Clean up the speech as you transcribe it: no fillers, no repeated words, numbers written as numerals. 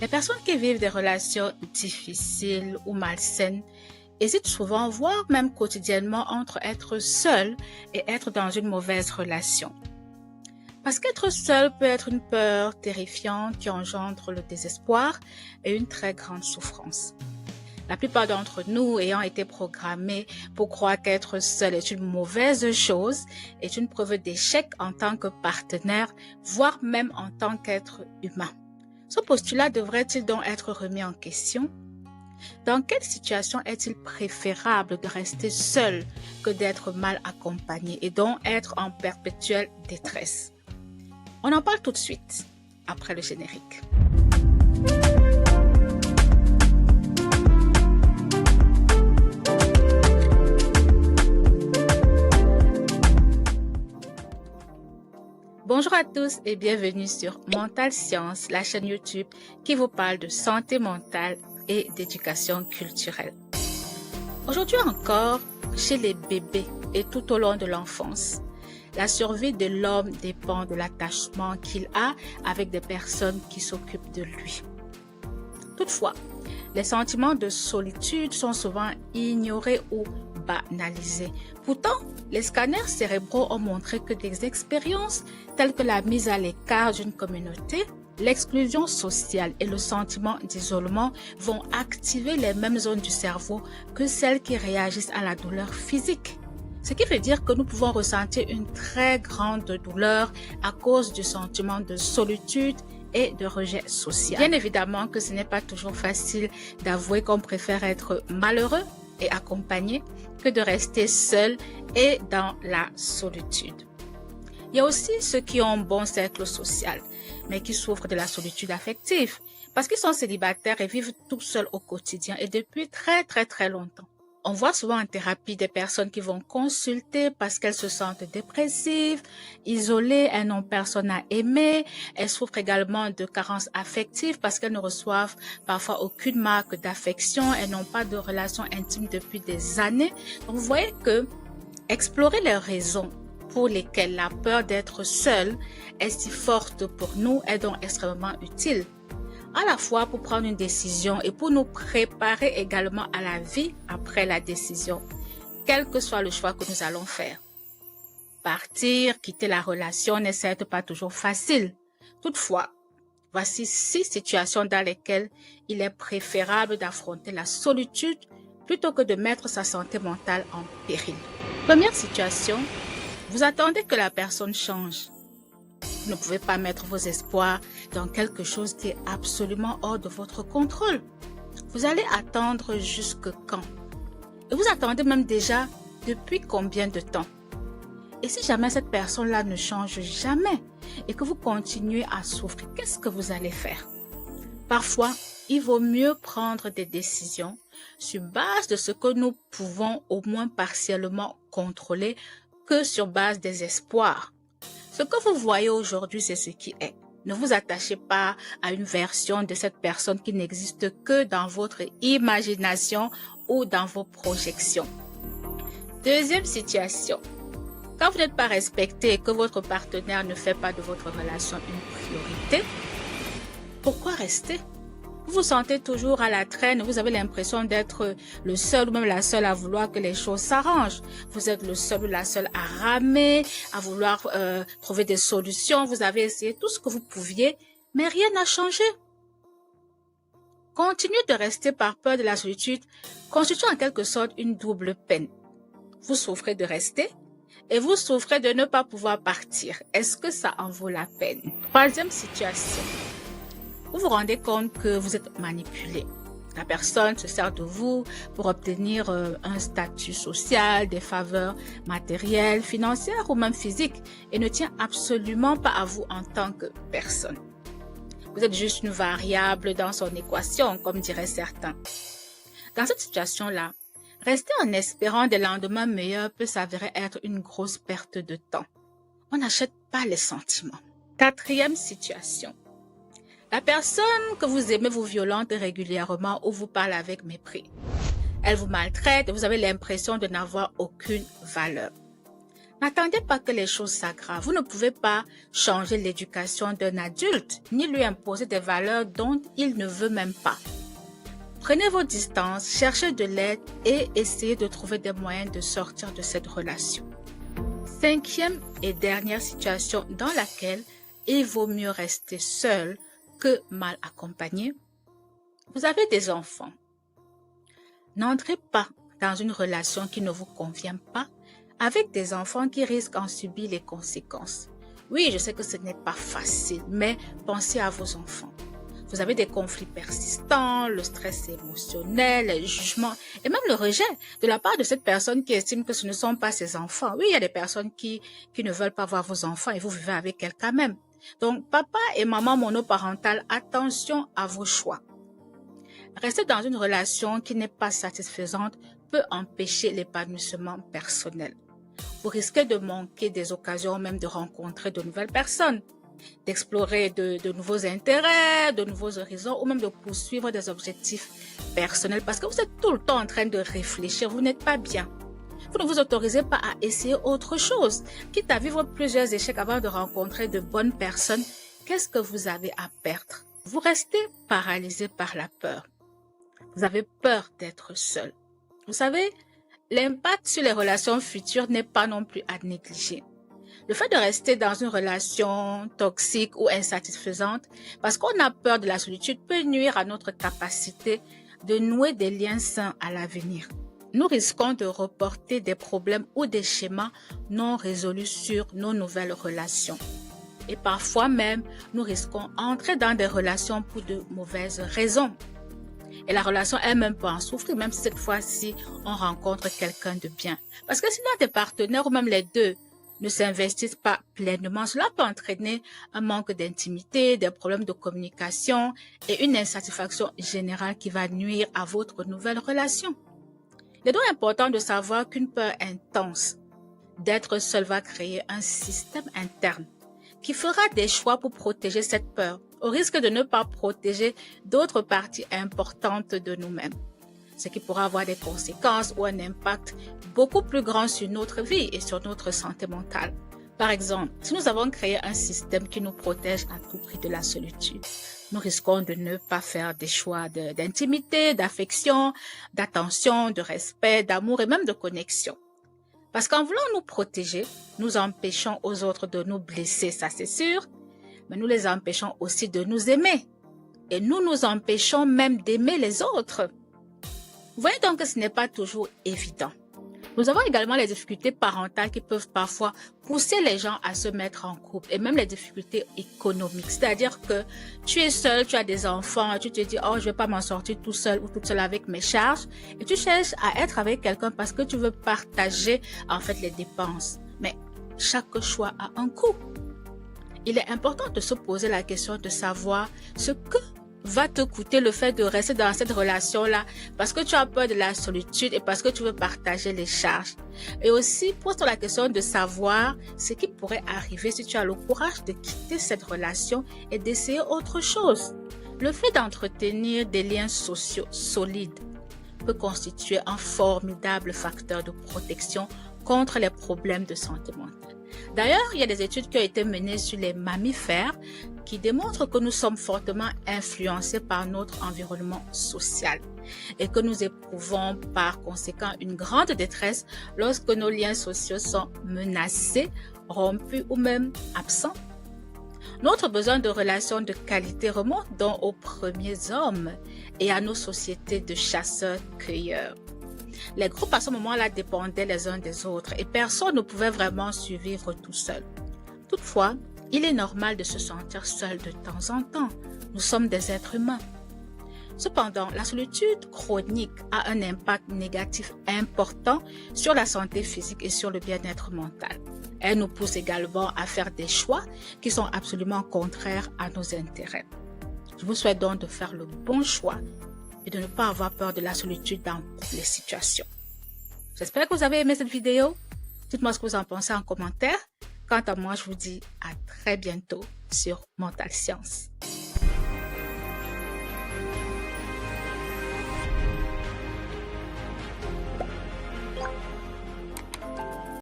Les personnes qui vivent des relations difficiles ou malsaines hésitent souvent, voire même quotidiennement, entre être seul et être dans une mauvaise relation. Parce qu'être seul peut être une peur terrifiante qui engendre le désespoir et une très grande souffrance. La plupart d'entre nous ayant été programmés pour croire qu'être seul est une mauvaise chose, est une preuve d'échec en tant que partenaire, voire même en tant qu'être humain. Ce postulat devrait-il donc être remis en question? Dans quelle situation est-il préférable de rester seul que d'être mal accompagné et donc être en perpétuelle détresse? On en parle tout de suite, après le générique. Bonjour à tous et bienvenue sur Mental Science, la chaîne YouTube qui vous parle de santé mentale et d'éducation culturelle. Aujourd'hui encore, chez les bébés et tout au long de l'enfance, la survie de l'homme dépend de l'attachement qu'il a avec des personnes qui s'occupent de lui. Toutefois, les sentiments de solitude sont souvent ignorés ou banalisés. Pourtant, les scanners cérébraux ont montré que des expériences telles que la mise à l'écart d'une communauté, l'exclusion sociale et le sentiment d'isolement vont activer les mêmes zones du cerveau que celles qui réagissent à la douleur physique. Ce qui veut dire que nous pouvons ressentir une très grande douleur à cause du sentiment de solitude et de rejet social. Bien évidemment que ce n'est pas toujours facile d'avouer qu'on préfère être malheureux et accompagné que de rester seul et dans la solitude. Il y a aussi ceux qui ont un bon cercle social, mais qui souffrent de la solitude affective parce qu'ils sont célibataires et vivent tout seuls au quotidien et depuis très longtemps. On voit souvent en thérapie des personnes qui vont consulter parce qu'elles se sentent dépressives, isolées, elles n'ont personne à aimer. Elles souffrent également de carences affectives parce qu'elles ne reçoivent parfois aucune marque d'affection. Elles n'ont pas de relation intime depuis des années. Donc vous voyez que explorer les raisons pour lesquelles la peur d'être seule est si forte pour nous est donc extrêmement utile. À la fois pour prendre une décision et pour nous préparer également à la vie après la décision, quel que soit le choix que nous allons faire. Partir, quitter la relation n'est certes pas toujours facile. Toutefois, voici 6 situations dans lesquelles il est préférable d'affronter la solitude plutôt que de mettre sa santé mentale en péril. Première situation, vous attendez que la personne change. Vous ne pouvez pas mettre vos espoirs dans quelque chose qui est absolument hors de votre contrôle. Vous allez attendre jusque quand? Et vous attendez même déjà depuis combien de temps? Et si jamais cette personne-là ne change jamais et que vous continuez à souffrir, qu'est-ce que vous allez faire? Parfois, il vaut mieux prendre des décisions sur base de ce que nous pouvons au moins partiellement contrôler que sur base des espoirs. Ce que vous voyez aujourd'hui, c'est ce qui est. Ne vous attachez pas à une version de cette personne qui n'existe que dans votre imagination ou dans vos projections. Deuxième situation. Quand vous n'êtes pas respecté et que votre partenaire ne fait pas de votre relation une priorité, pourquoi rester? Vous vous sentez toujours à la traîne, vous avez l'impression d'être le seul ou même la seule à vouloir que les choses s'arrangent. Vous êtes le seul ou la seule à ramer, à vouloir trouver des solutions. Vous avez essayé tout ce que vous pouviez, mais rien n'a changé. Continuer de rester par peur de la solitude constitue en quelque sorte une double peine. Vous souffrez de rester et vous souffrez de ne pas pouvoir partir. Est-ce que ça en vaut la peine? Troisième situation. Vous vous rendez compte que vous êtes manipulé. La personne se sert de vous pour obtenir un statut social, des faveurs matérielles, financières ou même physiques et ne tient absolument pas à vous en tant que personne. Vous êtes juste une variable dans son équation, comme diraient certains. Dans cette situation-là, rester en espérant des lendemains meilleurs peut s'avérer être une grosse perte de temps. On n'achète pas les sentiments. Quatrième situation. La personne que vous aimez vous violente régulièrement ou vous parle avec mépris. Elle vous maltraite et vous avez l'impression de n'avoir aucune valeur. N'attendez pas que les choses s'aggravent. Vous ne pouvez pas changer l'éducation d'un adulte, ni lui imposer des valeurs dont il ne veut même pas. Prenez vos distances, cherchez de l'aide et essayez de trouver des moyens de sortir de cette relation. Cinquième et dernière situation dans laquelle il vaut mieux rester seul que mal accompagné. Vous avez des enfants. N'entrez pas dans une relation qui ne vous convient pas avec des enfants qui risquent d'en subir les conséquences. Oui, je sais que ce n'est pas facile, mais pensez à vos enfants. Vous avez des conflits persistants, le stress émotionnel, les jugements et même le rejet de la part de cette personne qui estime que ce ne sont pas ses enfants. Oui, il y a des personnes qui ne veulent pas voir vos enfants et vous vivez avec elles quand même. Donc, papa et maman monoparentale, attention à vos choix. Rester dans une relation qui n'est pas satisfaisante peut empêcher l'épanouissement personnel. Vous risquez de manquer des occasions même de rencontrer de nouvelles personnes, d'explorer de nouveaux intérêts, de nouveaux horizons ou même de poursuivre des objectifs personnels parce que vous êtes tout le temps en train de réfléchir, vous n'êtes pas bien. Vous ne vous autorisez pas à essayer autre chose, quitte à vivre plusieurs échecs avant de rencontrer de bonnes personnes. Qu'est-ce que vous avez à perdre? Vous restez paralysé par la peur. Vous avez peur d'être seul. Vous savez, l'impact sur les relations futures n'est pas non plus à négliger. Le fait de rester dans une relation toxique ou insatisfaisante parce qu'on a peur de la solitude peut nuire à notre capacité de nouer des liens sains à l'avenir. Nous risquons de reporter des problèmes ou des schémas non résolus sur nos nouvelles relations. Et parfois même, nous risquons d'entrer dans des relations pour de mauvaises raisons. Et la relation elle-même peut en souffrir, même si cette fois-ci, on rencontre quelqu'un de bien. Parce que sinon, tes partenaires ou même les deux ne s'investissent pas pleinement, cela peut entraîner un manque d'intimité, des problèmes de communication et une insatisfaction générale qui va nuire à votre nouvelle relation. Il est donc important de savoir qu'une peur intense d'être seul va créer un système interne qui fera des choix pour protéger cette peur, au risque de ne pas protéger d'autres parties importantes de nous-mêmes, ce qui pourra avoir des conséquences ou un impact beaucoup plus grand sur notre vie et sur notre santé mentale. Par exemple, si nous avons créé un système qui nous protège à tout prix de la solitude, nous risquons de ne pas faire des choix d'intimité, d'affection, d'attention, de respect, d'amour et même de connexion. Parce qu'en voulant nous protéger, nous empêchons aux autres de nous blesser, ça c'est sûr, mais nous les empêchons aussi de nous aimer. Et nous nous empêchons même d'aimer les autres. Vous voyez donc que ce n'est pas toujours évident. Nous avons également les difficultés parentales qui peuvent parfois pousser les gens à se mettre en couple et même les difficultés économiques. C'est-à-dire que tu es seul, tu as des enfants, tu te dis « Oh, je vais pas m'en sortir tout seul ou toute seule avec mes charges » et tu cherches à être avec quelqu'un parce que tu veux partager en fait les dépenses. Mais chaque choix a un coût. Il est important de se poser la question de savoir ce que va te coûter le fait de rester dans cette relation-là parce que tu as peur de la solitude et parce que tu veux partager les charges. Et aussi, pose-toi la question de savoir ce qui pourrait arriver si tu as le courage de quitter cette relation et d'essayer autre chose. Le fait d'entretenir des liens sociaux solides peut constituer un formidable facteur de protection contre les problèmes de santé mentale. D'ailleurs, il y a des études qui ont été menées sur les mammifères qui démontrent que nous sommes fortement influencés par notre environnement social et que nous éprouvons par conséquent une grande détresse lorsque nos liens sociaux sont menacés, rompus ou même absents. Notre besoin de relations de qualité remonte donc aux premiers hommes et à nos sociétés de chasseurs-cueilleurs. Les groupes à ce moment-là dépendaient les uns des autres et personne ne pouvait vraiment survivre tout seul. Toutefois, il est normal de se sentir seul de temps en temps. Nous sommes des êtres humains. Cependant, la solitude chronique a un impact négatif important sur la santé physique et sur le bien-être mental. Elle nous pousse également à faire des choix qui sont absolument contraires à nos intérêts. Je vous souhaite donc de faire le bon choix et de ne pas avoir peur de la solitude dans toutes les situations. J'espère que vous avez aimé cette vidéo. Dites-moi ce que vous en pensez en commentaire. Quant à moi, je vous dis à très bientôt sur Mental Science.